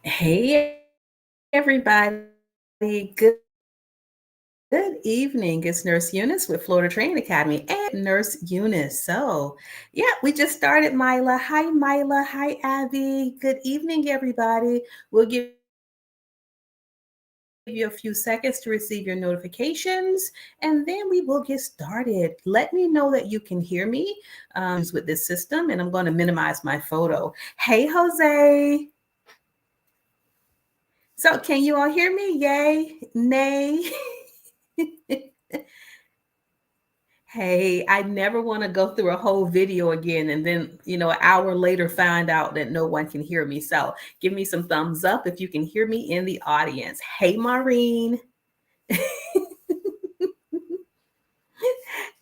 Hey, everybody. Good, good evening. It's Nurse Eunice with Florida Training Academy and Nurse Eunice. Yeah, we just started Mila. Hi, Mila. Hi, Abby. Good evening, everybody. We'll give you a few seconds to receive your notifications and then we will get started. Let me know that you can hear me with this system, and I'm going to minimize my photo. Hey, Jose. So, can you all hear me? Yay, nay. Hey, I never want to go through a whole video again and then, an hour later find out that no one can hear me. So give me some thumbs up if you can hear me in the audience. Hey, Maureen.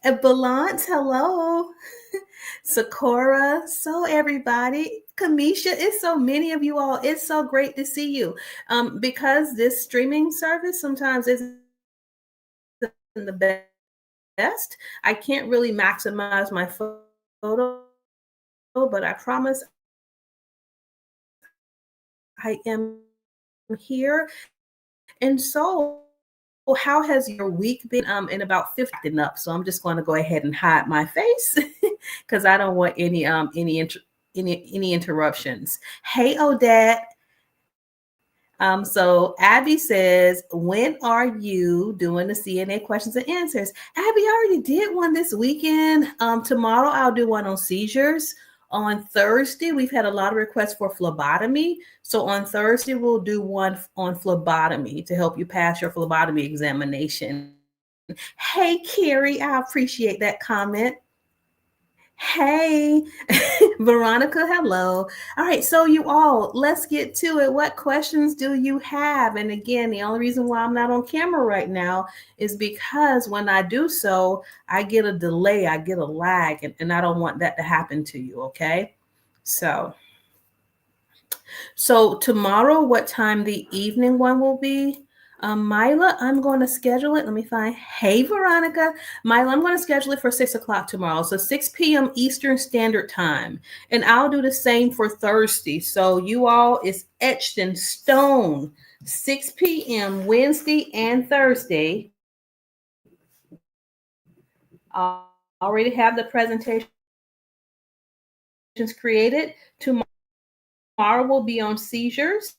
Balance, hello. Sakura. So everybody, Kamisha, it's so many of you all. It's so great to see you. Because this streaming service sometimes isn't the best. I can't really maximize my photo, but I promise I am here. And so, how has your week been? In about 15 up. So I'm just going to go ahead and hide my face because I don't want any interruptions. Hey, Odette. So Abby says, when are you doing the CNA questions and answers? Abby, I already did one this weekend. Tomorrow I'll do one on seizures. On Thursday, we've had a lot of requests for phlebotomy. So on Thursday, we'll do one on phlebotomy to help you pass your phlebotomy examination. Hey, Carrie, I appreciate that comment. Hey, Veronica, hello. All right, so you all, let's get to it. What questions do you have? And again, the only reason why I'm not on camera right now is because when I do so, I get a delay, I get a lag, and I don't want that to happen to you, okay? So, so tomorrow, what time the evening one will be? Mila, I'm going to schedule it. Let me find. Hey, Veronica. Mila, I'm going to schedule it for 6 o'clock tomorrow. So 6 p.m. Eastern Standard Time. And I'll do the same for Thursday. So you all, it's etched in stone. 6 p.m. Wednesday and Thursday. I already have the presentations created. Tomorrow will be on seizures.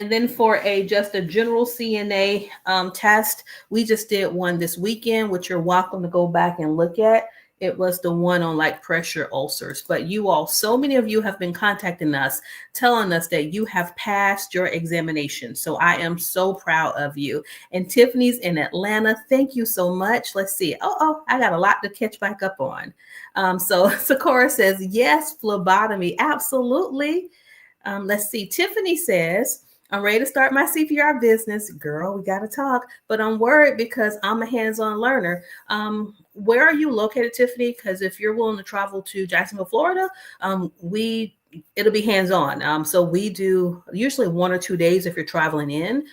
And then for just a general CNA test, we just did one this weekend, which you're welcome to go back and look at. It was the one on like pressure ulcers. But you all, so many of you have been contacting us, telling us that you have passed your examination. So I am so proud of you. And Tiffany's in Atlanta. Thank you so much. Let's see. I got a lot to catch back up on. So Sakura says, yes, phlebotomy. Absolutely. Let's see. Tiffany says, I'm ready to start my CPR business. Girl, we got to talk. But I'm worried because I'm a hands-on learner. Where are you located, Tiffany? Because if you're willing to travel to Jacksonville, Florida, it'll be hands-on. So we do usually 1 or 2 days if you're traveling in.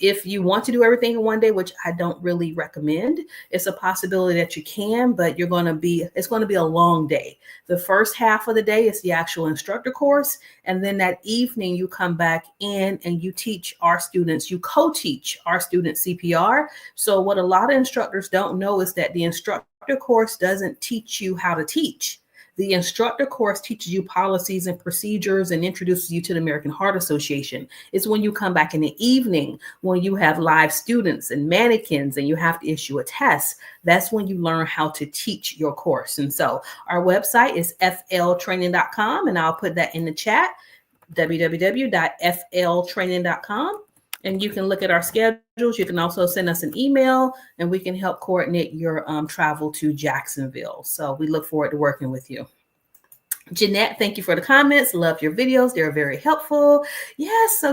If you want to do everything in one day, which I don't really recommend, it's a possibility that you can, but it's going to be a long day. The first half of the day is the actual instructor course. And then that evening you come back in and you teach our students, you co-teach our students CPR. So what a lot of instructors don't know is that the instructor course doesn't teach you how to teach. The instructor course teaches you policies and procedures and introduces you to the American Heart Association. It's when you come back in the evening, when you have live students and mannequins and you have to issue a test, that's when you learn how to teach your course. And so our website is fltraining.com, and I'll put that in the chat, www.fltraining.com. And you can look at our schedules. You can also send us an email and we can help coordinate your travel to Jacksonville. So we look forward to working with you. Jeanette, thank you for the comments. Love your videos. They're very helpful. Yes, so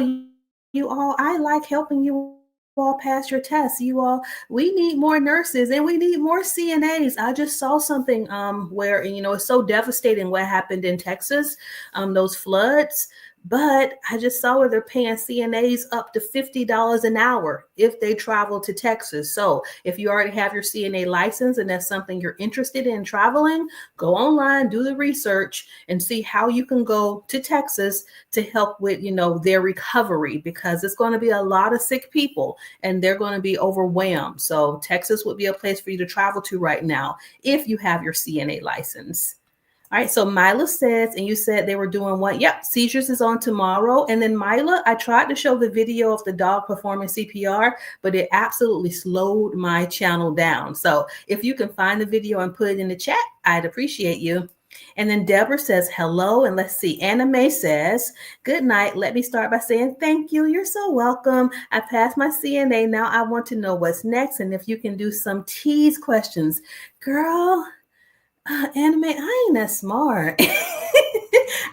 you all, I like helping you all pass your tests. You all, we need more nurses and we need more CNAs. I just saw something where, it's so devastating what happened in Texas, those floods. But I just saw where they're paying CNAs up to $50 an hour if they travel to Texas. So if you already have your CNA license and that's something you're interested in traveling, go online, do the research, and see how you can go to Texas to help with, their recovery, because it's going to be a lot of sick people and they're going to be overwhelmed. So Texas would be a place for you to travel to right now if you have your CNA license. All right, so Mila says, and you said they were doing what? Yep, seizures is on tomorrow. And then Mila, I tried to show the video of the dog performing CPR, but it absolutely slowed my channel down. So if you can find the video and put it in the chat, I'd appreciate you. And then Deborah says, hello. And let's see, Anna Mae says, good night. Let me start by saying thank you. You're so welcome. I passed my CNA. Now I want to know what's next. And if you can do some tease questions. Girl, Anime, I ain't that smart.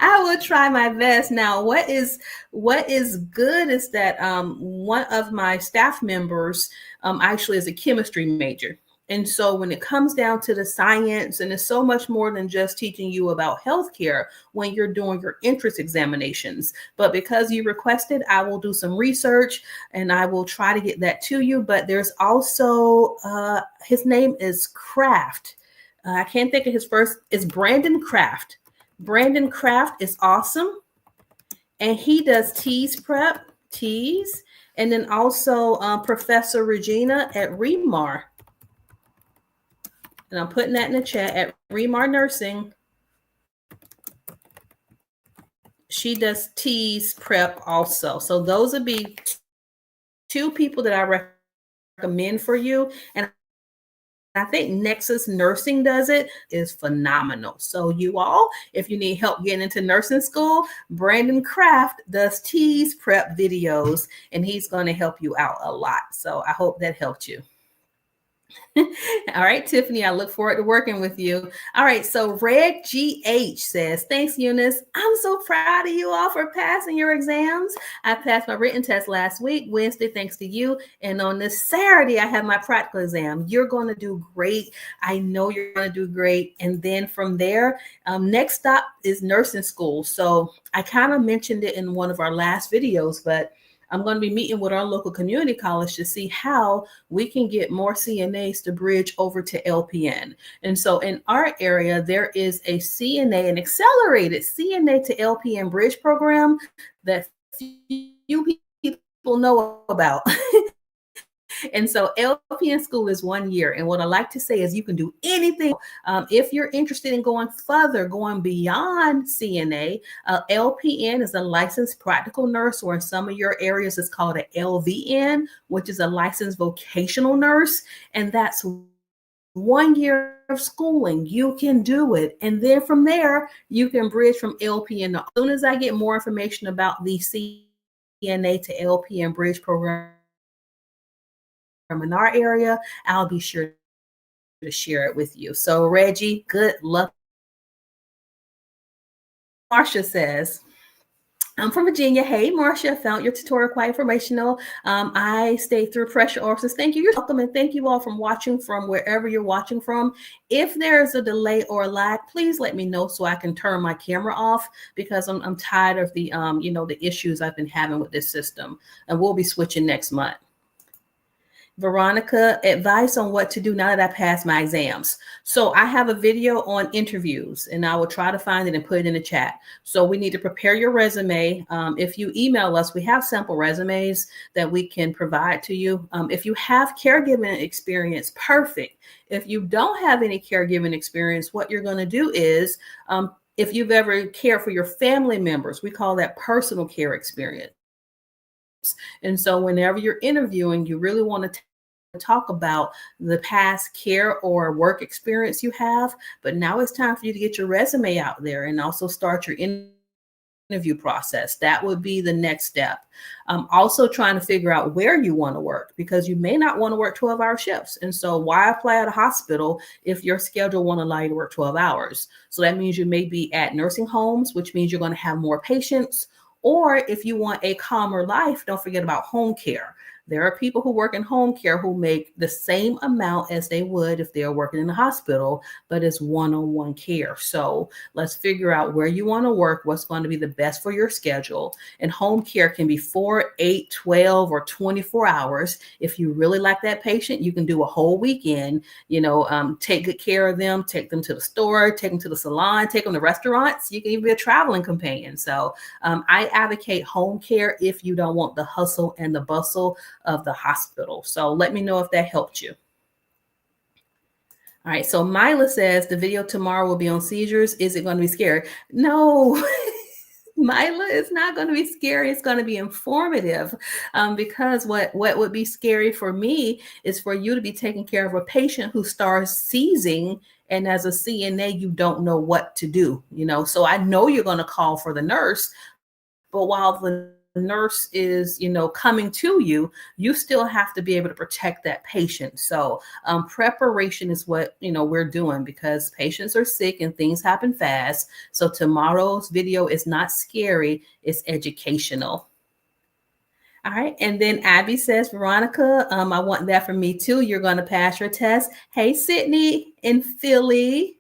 I will try my best. Now, what is good is that one of my staff members actually is a chemistry major. And so when it comes down to the science, and it's so much more than just teaching you about healthcare when you're doing your entrance examinations. But because you requested, I will do some research and I will try to get that to you. But there's also, his name is Kraft. I can't think of his first. It's Brandon Kraft. Brandon Kraft is awesome. And he does tease prep, tease. And then also Professor Regina at Remar. And I'm putting that in the chat at Remar Nursing. She does tease prep also. So those would be two people that I recommend for you. And I think Nexus Nursing does it, is phenomenal. So you all, if you need help getting into nursing school, Brandon Kraft does tease prep videos, and he's going to help you out a lot. So I hope that helped you. All right, Tiffany, I look forward to working with you. All right, so Red GH says, thanks, Eunice. I'm so proud of you all for passing your exams. I passed my written test last week, Wednesday, thanks to you. And on this Saturday, I have my practical exam. You're going to do great. I know you're going to do great. And then from there, next stop is nursing school. So I kind of mentioned it in one of our last videos, but I'm going to be meeting with our local community college to see how we can get more CNAs to bridge over to LPN. And so in our area, there is a CNA, an accelerated CNA to LPN bridge program that few people know about. And so LPN school is 1 year. And what I like to say is you can do anything. If you're interested in going further, going beyond CNA, LPN is a licensed practical nurse, or in some of your areas, it's called an LVN, which is a licensed vocational nurse. And that's 1 year of schooling. You can do it. And then from there, you can bridge from LPN. As soon as I get more information about the CNA to LPN bridge program in our area, I'll be sure to share it with you. So Reggie, good luck. Marcia says, I'm from Virginia. Hey, Marcia, found your tutorial quite informational. I stayed through pressure ulcers. Thank you. You're welcome. And thank you all from watching from wherever you're watching from. If there's a delay or a lag, please let me know so I can turn my camera off, because I'm tired of the, the issues I've been having with this system. And we'll be switching next month. Veronica, advice on what to do now that I passed my exams. So I have a video on interviews, and I will try to find it and put it in the chat. So we need to prepare your resume. If you email us, we have sample resumes that we can provide to you. If you have caregiving experience, perfect. If you don't have any caregiving experience, what you're going to do is, if you've ever cared for your family members, we call that personal care experience. And so whenever you're interviewing, you really want to talk about the past care or work experience you have. But now it's time for you to get your resume out there and also start your interview process. That would be the next step. Also trying to figure out where you want to work, because you may not want to work 12-hour shifts. And so why apply at a hospital if your schedule won't allow you to work 12 hours? So that means you may be at nursing homes, which means you're going to have more patients. Or if you want a calmer life, don't forget about home care. There are people who work in home care who make the same amount as they would if they're working in the hospital, but it's one-on-one care. So let's figure out where you want to work, what's going to be the best for your schedule. And home care can be 4, 8, 12, or 24 hours. If you really like that patient, you can do a whole weekend, take good care of them, take them to the store, take them to the salon, take them to restaurants. You can even be a traveling companion. So I advocate home care if you don't want the hustle and the bustle of the hospital. So let me know if that helped you. All right, so Mila says the video tomorrow will be on seizures. Is it going to be scary? No, Mila, it's not going to be scary. It's going to be informative, because what would be scary for me is for you to be taking care of a patient who starts seizing, and as a CNA, you don't know what to do. So I know you're going to call for the nurse, but while the nurse is, coming to you, you still have to be able to protect that patient. So preparation is what, we're doing, because patients are sick and things happen fast. So tomorrow's video is not scary, it's educational. All right. And then Abby says, Veronica, I want that for me too. You're going to pass your test. Hey, Sydney in Philly.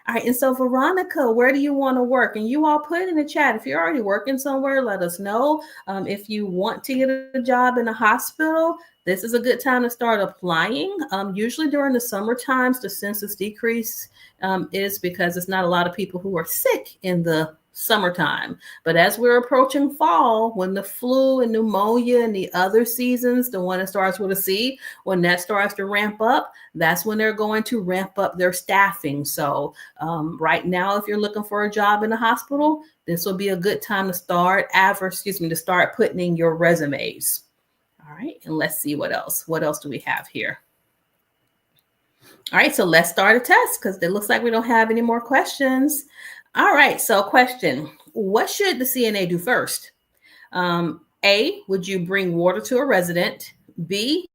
All right, and so Veronica, where do you want to work? And you all put in the chat, if you're already working somewhere, let us know. If you want to get a job in a hospital, this is a good time to start applying. Usually during the summer times, the census decrease is because it's not a lot of people who are sick in the summertime. But as we're approaching fall, when the flu and pneumonia and the other seasons, the one that starts with a C, when that starts to ramp up, that's when they're going to ramp up their staffing. So right now, if you're looking for a job in the hospital, this will be a good time to start putting in your resumes. All right, and let's see what else. What else do we have here? All right, so let's start a test, because it looks like we don't have any more questions. All right, so question: what should the CNA do first? A, would you bring water to a resident? B,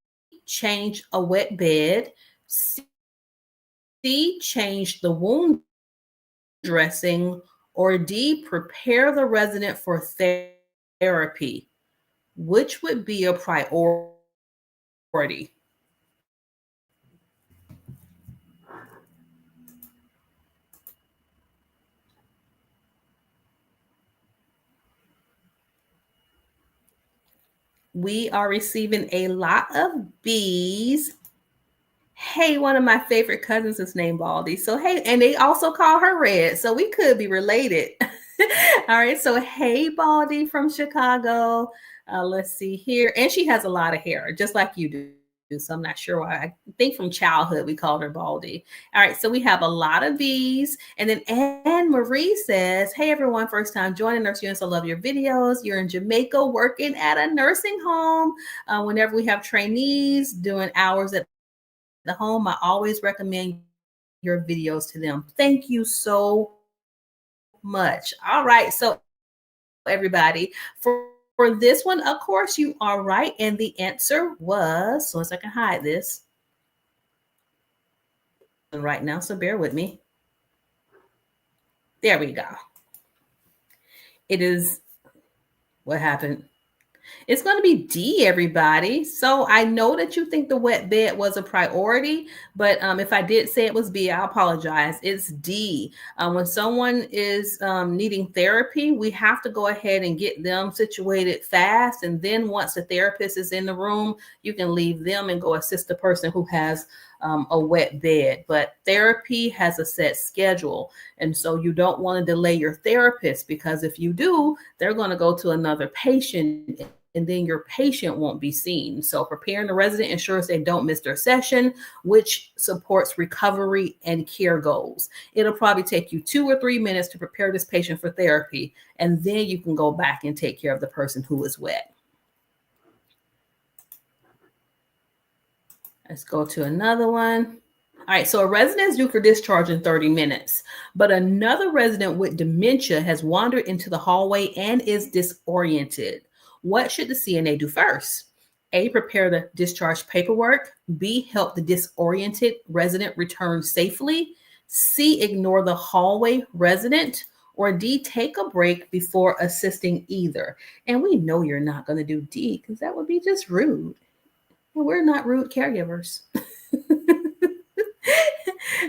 change a wet bed? C, change the wound dressing? Or D, prepare the resident for therapy? Which would be a priority? We are receiving a lot of B's. Hey, one of my favorite cousins is named Baldy. So, hey, and they also call her Red. So we could be related. All right. So, hey, Baldy from Chicago. Let's see here. And she has a lot of hair, just like you do. So I'm not sure why. I think from childhood we called her Baldy. All right, so we have a lot of B's. And then Anne Marie says, hey everyone, first time joining Nurse Eunice. I love your videos. You're in Jamaica working at a nursing home. Whenever we have trainees doing hours at the home, I always recommend your videos to them. Thank you so much. All right, so everybody, for this one, of course, you are right. And the answer was, so as I can hide this right now, so bear with me. There we go. It is, what happened? It's going to be D, everybody. So I know that you think the wet bed was a priority, but if I did say it was B, I apologize. It's D. When someone is needing therapy, we have to go ahead and get them situated fast. And then once the therapist is in the room, you can leave them and go assist the person who has a wet bed. But therapy has a set schedule. And so you don't want to delay your therapist, because if you do, they're going to go to another patient, and then your patient won't be seen. So preparing the resident ensures they don't miss their session, which supports recovery and care goals. It'll probably take you 2 or 3 minutes to prepare this patient for therapy, and then you can go back and take care of the person who is wet. Let's go to another one. All right, so a resident is due for discharge in 30 minutes, but another resident with dementia has wandered into the hallway and is disoriented. What should the CNA do first? A, prepare the discharge paperwork. B, help the disoriented resident return safely. C, ignore the hallway resident. Or D, take a break before assisting either. And we know you're not going to do D because that would be just rude. And we're not rude caregivers.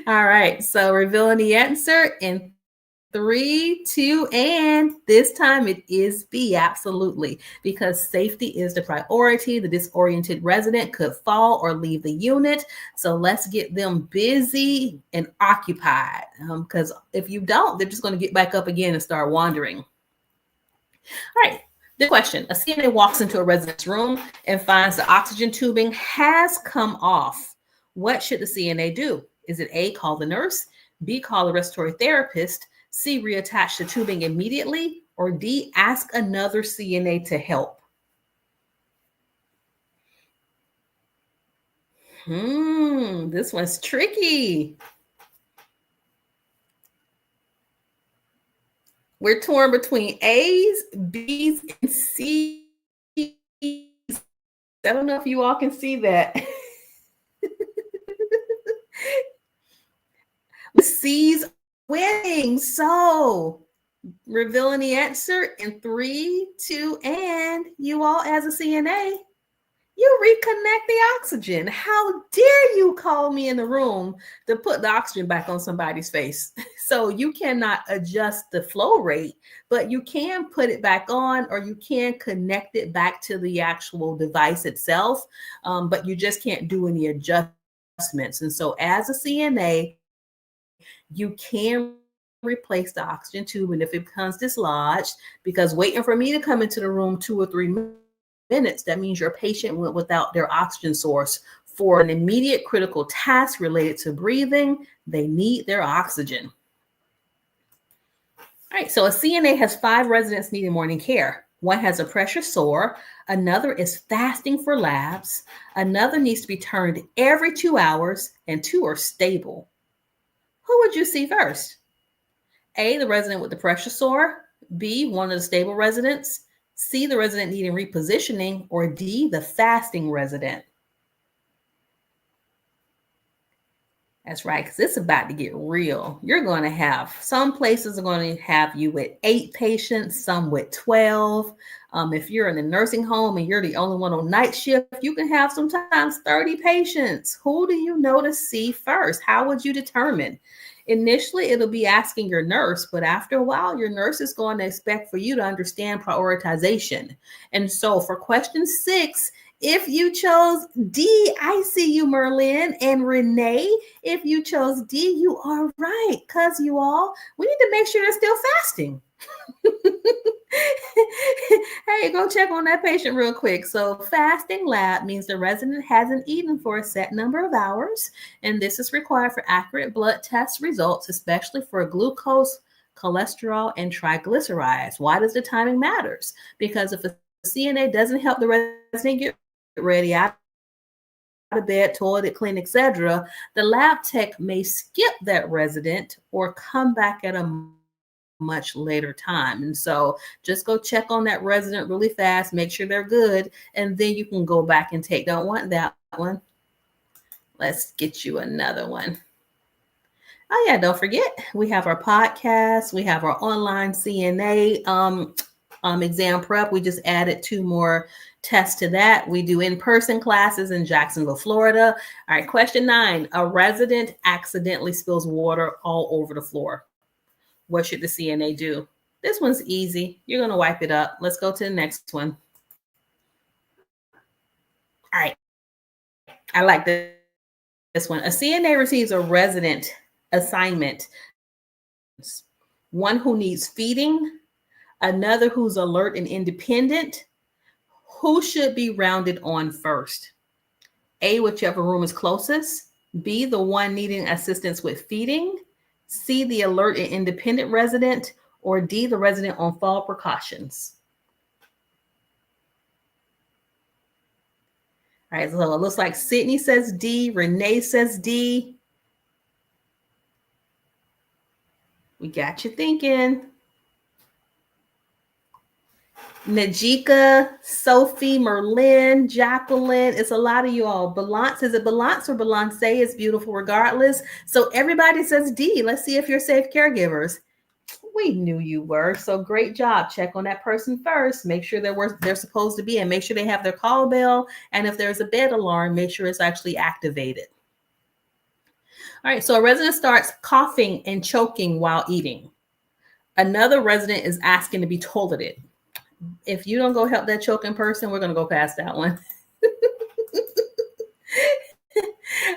All right, so revealing the answer in 3, 2, and this time it is B, absolutely, because safety is the priority. The disoriented resident could fall or leave the unit. So let's get them busy and occupied, because if you don't, they're just going to get back up again and start wandering. All right. The question: a CNA walks into a resident's room and finds the oxygen tubing has come off. What should the CNA do? Is it A, call the nurse, B, call the respiratory therapist, C, reattach the tubing immediately, or D, ask another CNA to help? This one's tricky. We're torn between A's, B's, and C's. I don't know if you all can see that. C's winning. So revealing the answer in 3, 2, and you all as a CNA, you reconnect the oxygen. How dare you call me in the room to put the oxygen back on somebody's face? So you cannot adjust the flow rate, but you can put it back on, or you can connect it back to the actual device itself, but you just can't do any adjustments. And so as a CNA, you can replace the oxygen tube, and if it becomes dislodged, because waiting for me to come into the room 2 or 3 minutes, that means your patient went without their oxygen source for an immediate critical task related to breathing. They need their oxygen. All right, so a CNA has 5 residents needing morning care. One has a pressure sore, another is fasting for labs, another needs to be turned every 2 hours, and 2 are stable. Who would you see first? A, the resident with the pressure sore, B, one of the stable residents, C, the resident needing repositioning, or D, the fasting resident? That's right, because it's about to get real. You're going to have, some places are going to have you with 8 patients, some with 12. If you're in a nursing home and you're the only one on night shift, you can have sometimes 30 patients. Who do you know to see first? How would you determine? Initially, it'll be asking your nurse, but after a while, your nurse is going to expect for you to understand prioritization. And so for question 6, if you chose D, I see you, Merlin, and Renee. If you chose D, you are right, because you all, we need to make sure they're still fasting. Hey, go check on that patient real quick. So fasting lab means the resident hasn't eaten for a set number of hours, and this is required for accurate blood test results, especially for glucose, cholesterol, and triglycerides. Why does the timing matters? Because if a CNA doesn't help the resident get ready out of bed, toilet, clean, etc., the lab tech may skip that resident or come back at a much later time. And so just go check on that resident really fast, make sure they're good, and then you can go back and take. Don't want that one. Let's get you another one. Oh yeah, don't forget, we have our podcast, we have our online CNA exam prep. We just added 2 more tests to that. We do in-person classes in Jacksonville, Florida. All right, question 9. A resident accidentally spills water all over the floor. What should the CNA do? This one's easy. You're going to wipe it up. Let's go to the next one. All right. I like this one. A CNA receives a resident assignment. One who needs feeding, another who's alert and independent. Who should be rounded on first? A, whichever room is closest. B, the one needing assistance with feeding. C, the alert and independent resident, or D, the resident on fall precautions. All right, so it looks like Sydney says D, Renee says D. We got you thinking. Najika, Sophie, Merlin, Jacqueline. It's a lot of you all. Balance, is it Balance or Balance? It's beautiful regardless. So everybody says D. Let's see if you're safe caregivers. We knew you were. So great job. Check on that person first. Make sure they're where they're supposed to be and make sure they have their call bell. And if there's a bed alarm, make sure it's actually activated. All right. So a resident starts coughing and choking while eating. Another resident is asking to be toileted. If you don't go help that choking person, we're going to go past that one.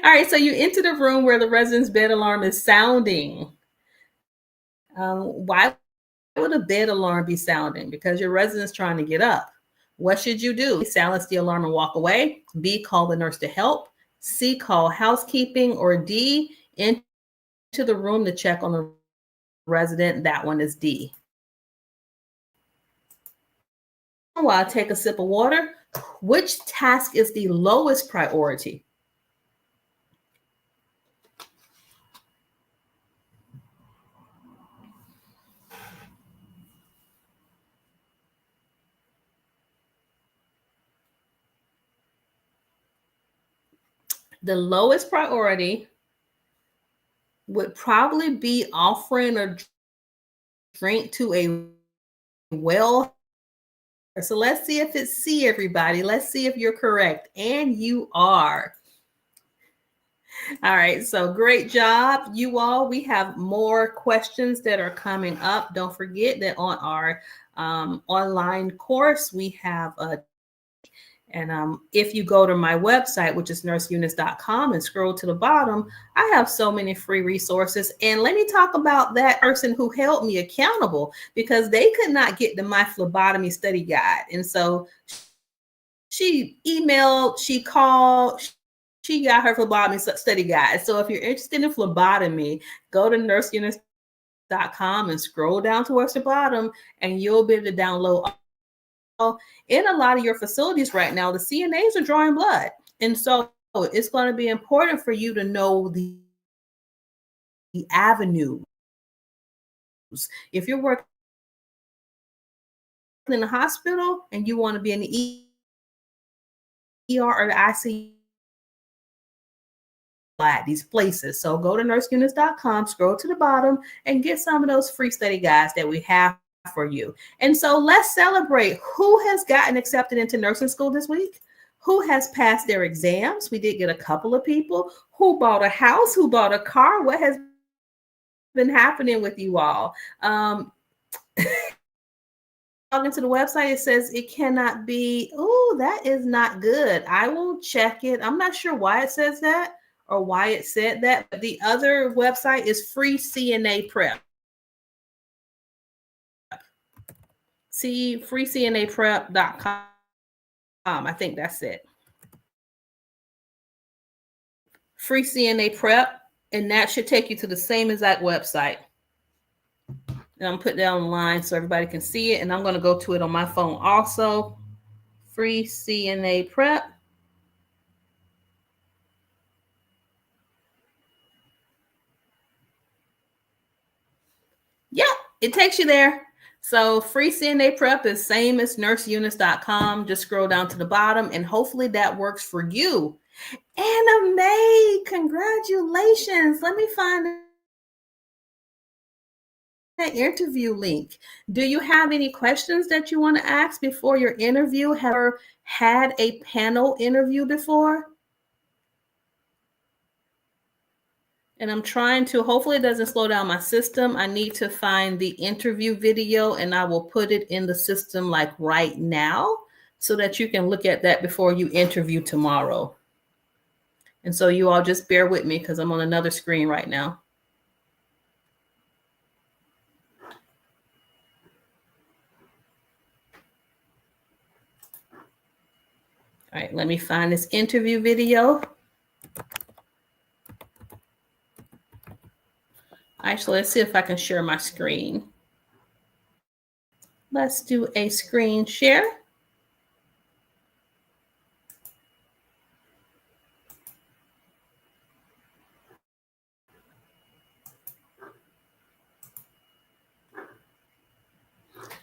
All right. So you enter the room where the resident's bed alarm is sounding. Why would a bed alarm be sounding? Because your resident's trying to get up. What should you do? Silence the alarm and walk away. B, call the nurse to help. C, call housekeeping. Or D, into the room to check on the resident. That one is D. While I take a sip of water, which task is the lowest priority? The lowest priority would probably be offering a drink to a well. So let's see if it's C, everybody. Let's see if you're correct. And you are. All right. So great job, you all. We have more questions that are coming up. Don't forget that on our online course, we have if you go to my website, which is nurseeunice.com, and scroll to the bottom, I have so many free resources. And let me talk about that person who held me accountable because they could not get the My Phlebotomy Study Guide. And so she emailed, she called, she got her phlebotomy study guide. So if you're interested in phlebotomy, go to nurseeunice.com and scroll down towards the bottom, and you'll be able to download. In a lot of your facilities right now, the CNAs are drawing blood. And so it's going to be important for you to know the avenues. If you're working in the hospital and you want to be in the ER or the ICU, at these places. So go to nurseeunice.com, scroll to the bottom, and get some of those free study guides that we have for you. And so let's celebrate. Who has gotten accepted into nursing school this week? Who has passed their exams? We did get a couple of people. Who bought a house? Who bought a car? What has been happening with you all? Log into the website, it says it cannot be. Oh, that is not good. I will check it. I'm not sure why it says that or why it said that. But the other website is Free CNA Prep. See, freecnaprep.com. I think that's it. Free CNA Prep, and that should take you to the same exact website. And I'm putting that online so everybody can see it. And I'm going to go to it on my phone also. Free CNA Prep. Yep, it takes you there. So Free CNA Prep is same as nurseeunice.com. Just scroll down to the bottom and hopefully that works for you. Anna May, congratulations. Let me find that interview link. Do you have any questions that you want to ask before your interview? Have you had a panel interview before? And I'm trying to, hopefully it doesn't slow down my system. I need to find the interview video and I will put it in the system like right now so that you can look at that before you interview tomorrow. And so you all just bear with me because I'm on another screen right now. All right, let me find this interview video. Actually, let's see if I can share my screen. Let's do a screen share.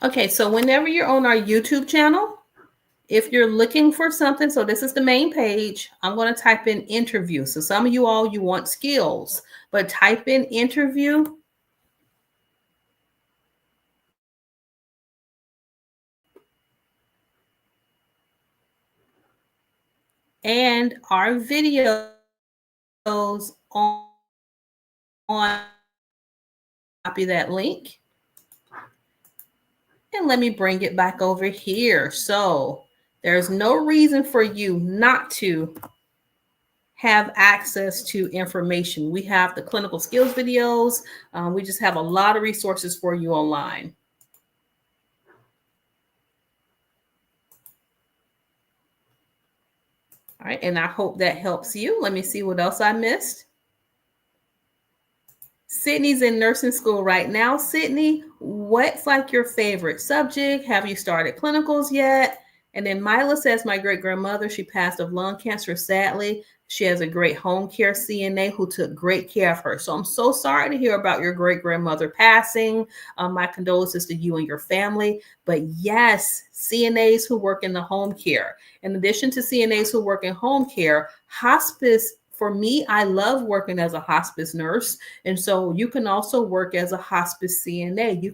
Okay, so whenever you're on our YouTube channel, if you're looking for something, so this is the main page, I'm going to type in interview. So some of you all, you want skills, but type in interview. And our videos on copy that link. And let me bring it back over here. So there's no reason for you not to have access to information. We have the clinical skills videos. We just have a lot of resources for you online. All right, and I hope that helps you. Let me see what else I missed. Sydney's in nursing school right now. Sydney, what's like your favorite subject? Have you started clinicals yet? And then Mila says, my great grandmother, she passed of lung cancer, sadly. She has a great home care CNA who took great care of her. So I'm so sorry to hear about your great grandmother passing. My condolences to you and your family. But yes, CNAs who work in the home care. In addition to CNAs who work in home care, hospice, for me, I love working as a hospice nurse. And so you can also work as a hospice CNA. You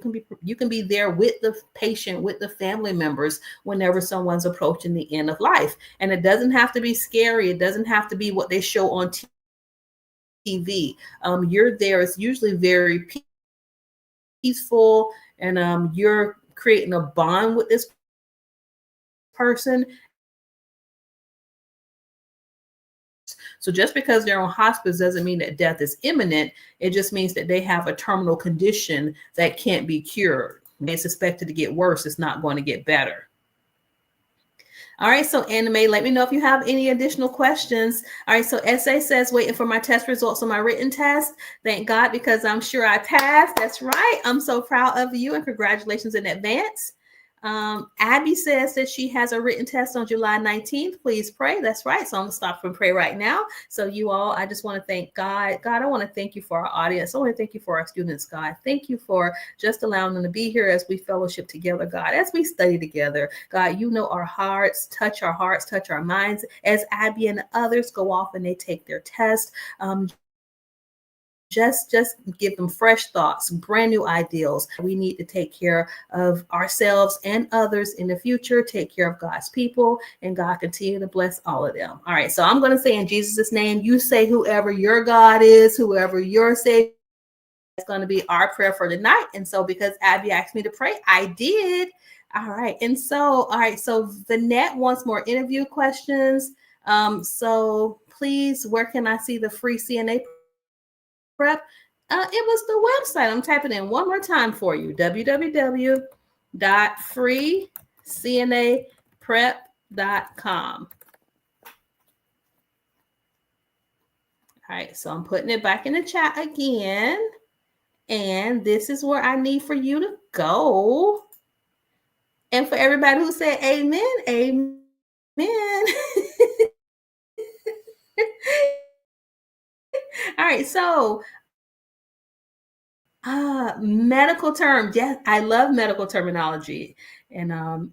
can be there with the patient, with the family members whenever someone's approaching the end of life. And it doesn't have to be scary. It doesn't have to be what they show on TV. You're there. It's usually very peaceful, and you're creating a bond with this person. So just because they're on hospice doesn't mean that death is imminent. It just means that they have a terminal condition that can't be cured. It's expected to get worse. It's not going to get better. All right, so Anime, let me know if you have any additional questions. All right, so SA says, waiting for my test results on my written test. Thank God, because I'm sure I passed. That's right. I'm so proud of you, and congratulations in advance. Abby says that she has a written test on July 19th. Please pray. That's right. So I'm going to stop and pray right now. So you all, I just want to thank God. God, I want to thank you for our audience. I want to thank you for our students, God. Thank you for just allowing them to be here as we fellowship together, God, as we study together. God, you know our hearts, touch our minds as Abby and others go off and they take their test. Just give them fresh thoughts, brand new ideals. We need to take care of ourselves and others in the future, take care of God's people, and God continue to bless all of them. All right, so I'm going to say in Jesus' name, you say whoever your God is, whoever your Savior is, going to be our prayer for the night. And so because Abby asked me to pray, I did. All right, so Vanette wants more interview questions. So please, where can I see the free CNA prep? It was the website. I'm typing in one more time for you: www.freecnaprep.com. All right, so I'm putting it back in the chat again. And this is where I need for you to go. And for everybody who said amen, amen. All right, so medical terms. Yes, I love medical terminology. And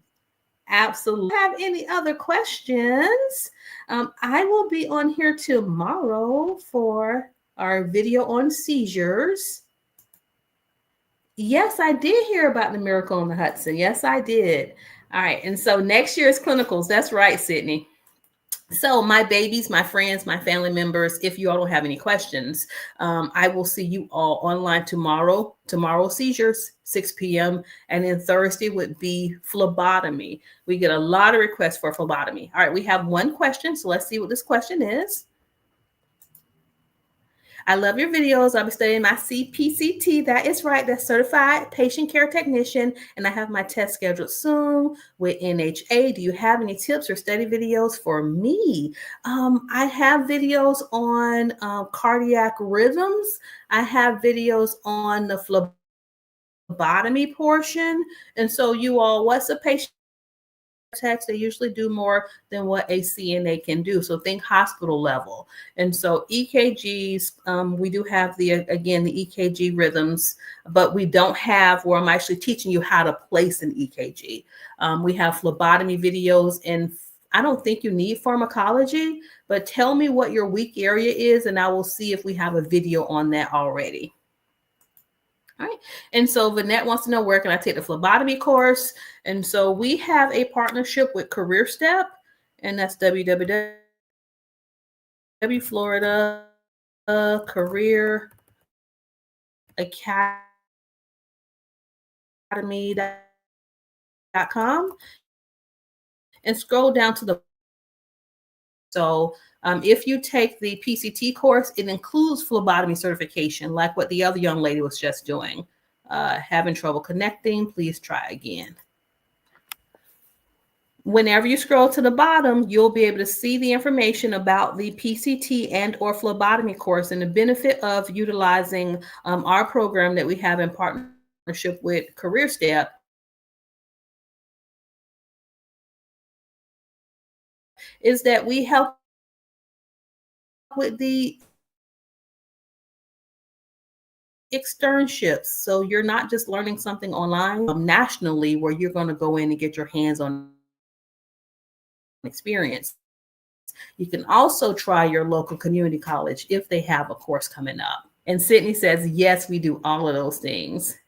absolutely. Have any other questions? I will be on here tomorrow for our video on seizures. Yes, I did hear about the Miracle on the Hudson. Yes, I did. All right. And so next year's clinicals. That's right, Sydney. So my babies, my friends, my family members, if you all don't have any questions, I will see you all online tomorrow. Tomorrow, seizures, 6 p.m. And then Thursday would be phlebotomy. We get a lot of requests for phlebotomy. All right, we have one question. So let's see what this question is. I love your videos. I'll be studying my CPCT. That is right. That's Certified Patient Care Technician. And I have my test scheduled soon with NHA. Do you have any tips or study videos for me? I have videos on cardiac rhythms. I have videos on the phlebotomy portion. And so you all, what's a patient text? They usually do more than what a CNA can do. So think hospital level. And so EKGs, we do have the EKG rhythms, but we don't have where I'm actually teaching you how to place an EKG. We have phlebotomy videos, and I don't think you need pharmacology, but tell me what your weak area is, and I will see if we have a video on that already. All right. And so Vanette wants to know, where can I take the phlebotomy course? And so we have a partnership with Career Step, and that's www Florida Career Academy.com and scroll down to the if you take the PCT course, it includes phlebotomy certification, like what the other young lady was just doing. Having trouble connecting, please try again. Whenever you scroll to the bottom, you'll be able to see the information about the PCT and or phlebotomy course and the benefit of utilizing our program that we have in partnership with Career Step is that we help with the externships. So you're not just learning something online nationally where you're going to go in and get your hands on experience. You can also try your local community college if they have a course coming up. And Sydney says, yes, we do all of those things.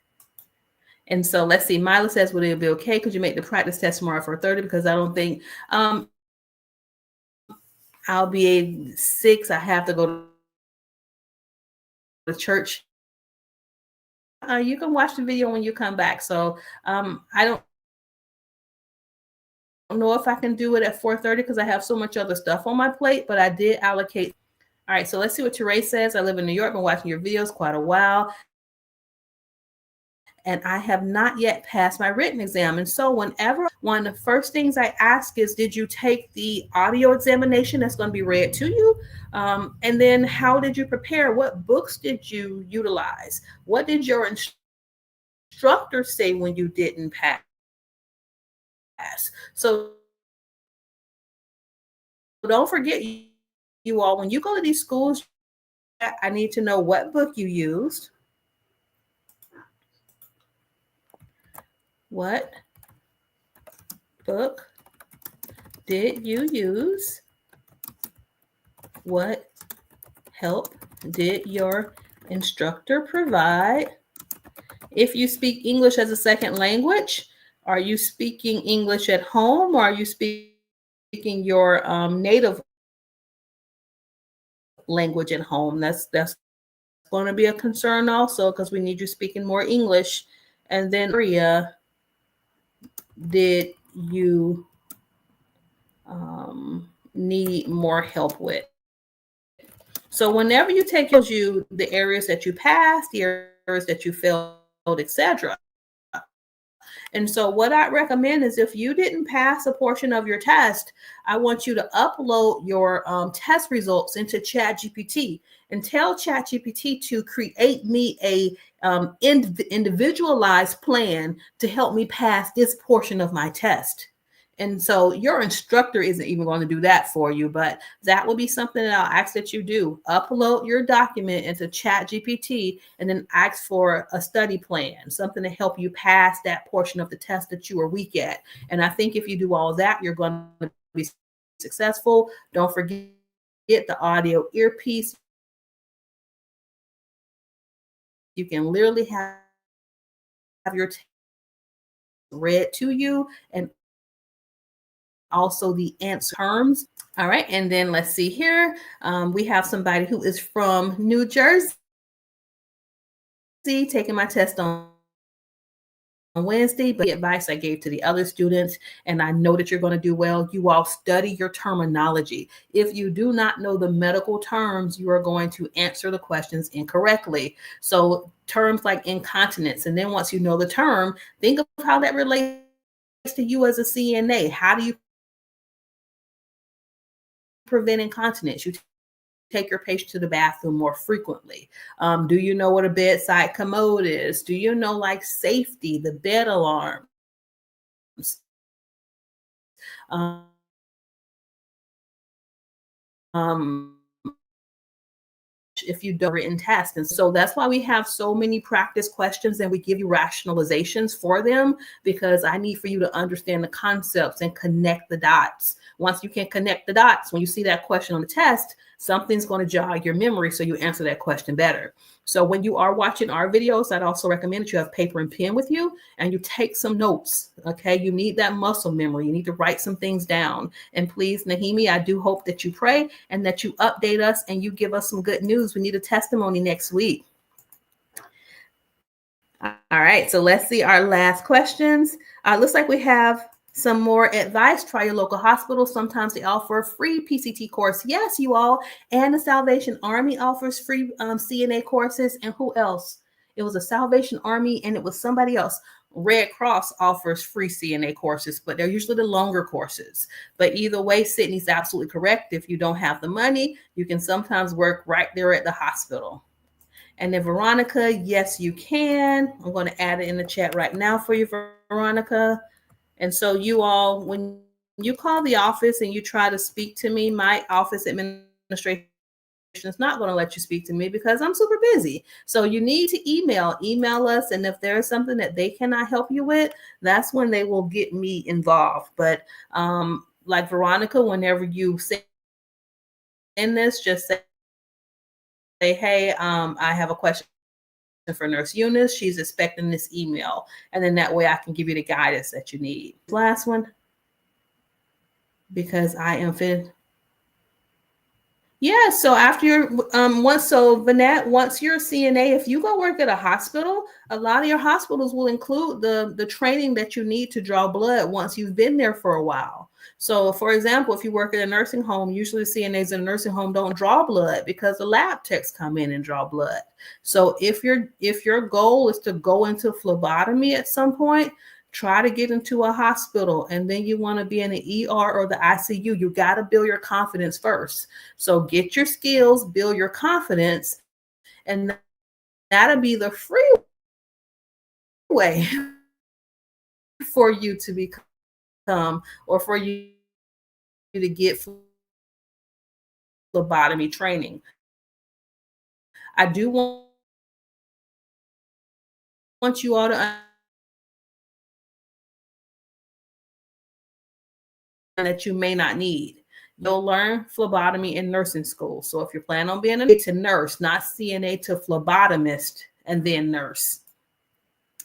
And so let's see. Mila says, would it be okay? Could you make the practice test tomorrow for 30? Because I don't think I'll be 6. I have to go to the church. You can watch the video when you come back. So I don't know if I can do it at 4:30 because I have so much other stuff on my plate, but I did allocate. All right, so let's see what Teray says. I live in New York, been watching your videos quite a while, and I have not yet passed my written exam. And so whenever one of the first things I ask is, did you take the audio examination that's going to be read to you? And then how did you prepare? What books did you utilize? What did your instructor say when you didn't pass? So don't forget, you all, when you go to these schools, I need to know what book you used. What book did you use? What help did your instructor provide? If you speak English as a second language, are you speaking English at home, or are you speaking your native language at home? That's going to be a concern also, because we need you speaking more English. And then area did you need more help with? So whenever you take you the areas that you passed, the areas that you failed, etc. And so what I recommend is, if you didn't pass a portion of your test, I want you to upload your test results into ChatGPT and tell ChatGPT to create me a individualized plan to help me pass this portion of my test. And so your instructor isn't even going to do that for you, but that will be something that I'll ask that you do. Upload your document into ChatGPT and then ask for a study plan, something to help you pass that portion of the test that you are weak at. And I think if you do all that, you're going to be successful. Don't forget the audio earpiece. You can literally have your test read to you, and also the answer terms. All right, and then let's see here. We have somebody who is from New Jersey taking my test on Wednesday, but the advice I gave to the other students, and I know that you're going to do well. You all study your terminology. If you do not know the medical terms, you are going to answer the questions incorrectly. So terms like incontinence, and then once you know the term, think of how that relates to you as a CNA. How do you prevent incontinence? You take your patient to the bathroom more frequently. Do you know what a bedside commode is? Do you know, like, safety, the bed alarms? If you do written tests. And so that's why we have so many practice questions, and we give you rationalizations for them, because I need for you to understand the concepts and connect the dots. Once you can connect the dots, when you see that question on the test, something's going to jog your memory so you answer that question better. So when you are watching our videos, I'd also recommend that you have paper and pen with you and you take some notes. Okay, you need that muscle memory. You need to write some things down. And please, Nahimi, I do hope that you pray and that you update us and you give us some good news. We need a testimony next week. All right, so let's see our last questions. Looks like we have some more advice. Try your local hospital. Sometimes they offer a free PCT course. Yes, you all. And the Salvation Army offers free CNA courses. And who else? It was a Salvation Army and it was somebody else. Red Cross offers free CNA courses, but they're usually the longer courses. But either way, Sydney's absolutely correct. If you don't have the money, you can sometimes work right there at the hospital. And then Veronica, yes, you can. I'm going to add it in the chat right now for you, Veronica. And so you all, when you call the office and you try to speak to me, my office administration is not going to let you speak to me because I'm super busy. So you need to email us. And if there is something that they cannot help you with, that's when they will get me involved. But like Veronica, whenever you send this, just say, hey, I have a question for Nurse Eunice. She's expecting this email. And then that way I can give you the guidance that you need. Last one, because I am finished. Yeah, so after you're Vanette, once you're a CNA, if you go work at a hospital, a lot of your hospitals will include the training that you need to draw blood once you've been there for a while. So for example, if you work at a nursing home, usually CNAs in a nursing home don't draw blood because the lab techs come in and draw blood. So if your goal is to go into phlebotomy at some point, try to get into a hospital, and then you want to be in the ER or the ICU. You got to build your confidence first. So get your skills, build your confidence, and that'll be the free way for you to become, or for you to get phlebotomy training. I do want you all to that you may not need. You'll learn phlebotomy in nursing school. So if you're planning on being to nurse, not CNA to phlebotomist, and then nurse.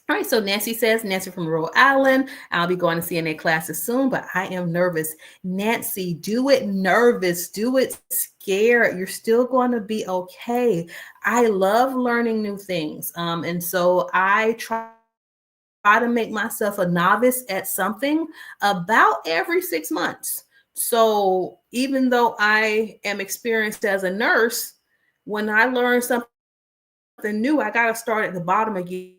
All right, so Nancy says, Nancy from Rhode Island, I'll be going to CNA classes soon, but I am nervous. Nancy, do it nervous, do it scared. You're still going to be okay. I love learning new things. And so I try to make myself a novice at something about every 6 months. So even though I am experienced as a nurse, when I learn something new, I got to start at the bottom again.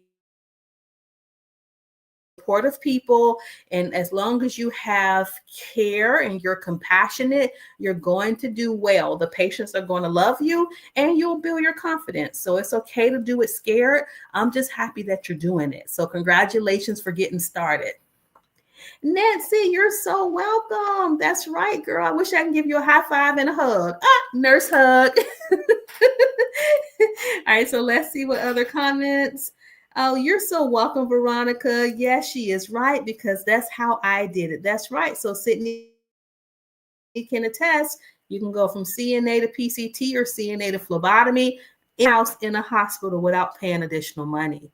Supportive people, and as long as you have care and you're compassionate, you're going to do well. The patients are going to love you and you'll build your confidence. So it's okay to do it scared. I'm just happy that you're doing it. So congratulations for getting started. Nancy, you're so welcome. That's right, girl. I wish I can give you a high five and a hug. Nurse hug. All right, so let's see what other comments. Oh, you're so welcome, Veronica. Yes, she is right, because that's how I did it. That's right. So Sydney can attest. You can go from CNA to PCT or CNA to phlebotomy in-house in a hospital without paying additional money.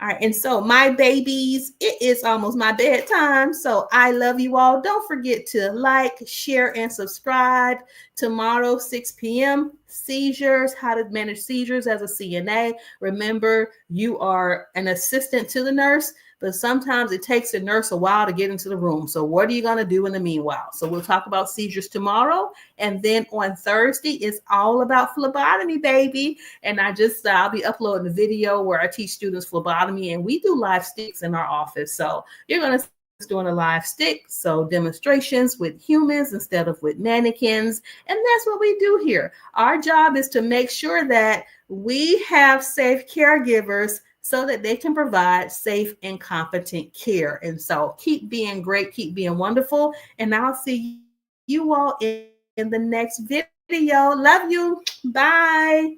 All right, and so my babies, it is almost my bedtime. So I love you all. Don't forget to like, share, and subscribe. Tomorrow, 6 p.m., seizures, how to manage seizures as a CNA. Remember, you are an assistant to the nurse, but sometimes it takes the nurse a while to get into the room. So what are you going to do in the meanwhile? So we'll talk about seizures tomorrow. And then on Thursday, it's all about phlebotomy, baby. And I'll be uploading a video where I teach students phlebotomy, and we do live sticks in our office. So you're going to doing a live stick, so demonstrations with humans instead of with mannequins. And that's what we do here. Our job is to make sure that we have safe caregivers so that they can provide safe and competent care. And so keep being great, keep being wonderful, and I'll see you all in the next video. Love you. Bye.